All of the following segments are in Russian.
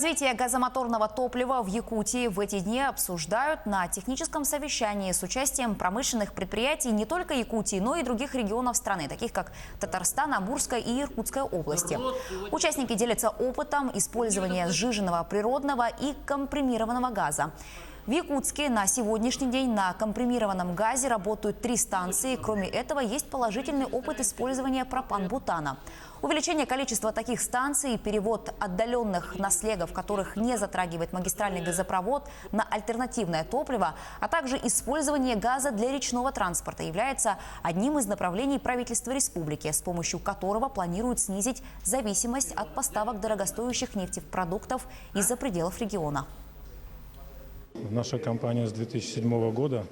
Развитие газомоторного топлива в Якутии в эти дни обсуждают на техническом совещании с участием промышленных предприятий не только Якутии, но и других регионов страны, таких как Татарстан, Амурская и Иркутская области. Участники делятся опытом использования сжиженного природного и компримированного газа. В Якутске на сегодняшний день на компримированном газе работают 3 станции. Кроме этого, есть положительный опыт использования пропан-бутана. Увеличение количества таких станций и перевод отдаленных наслегов, которых не затрагивает магистральный газопровод, на альтернативное топливо, а также использование газа для речного транспорта является одним из направлений правительства республики, с помощью которого планируют снизить зависимость от поставок дорогостоящих нефтепродуктов из-за пределов региона. Наша компания с 2007 года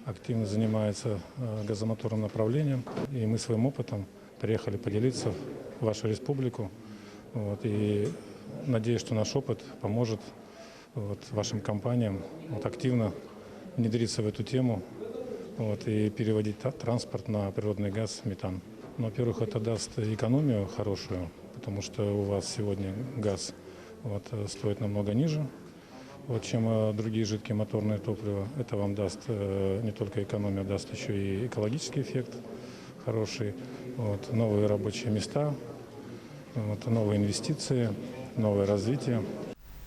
активно занимается газомоторным направлением, и мы своим опытом приехали поделиться в вашу республику. И надеюсь, что наш опыт поможет вашим компаниям активно внедриться в эту тему и переводить транспорт на природный газ, метан. Во-первых, это даст экономию хорошую, потому что у вас сегодня газ стоит намного ниже, чем другие жидкие моторные топлива. Это вам даст не только экономию, даст еще и экологический эффект хороший, новые рабочие места, новые инвестиции, новое развитие.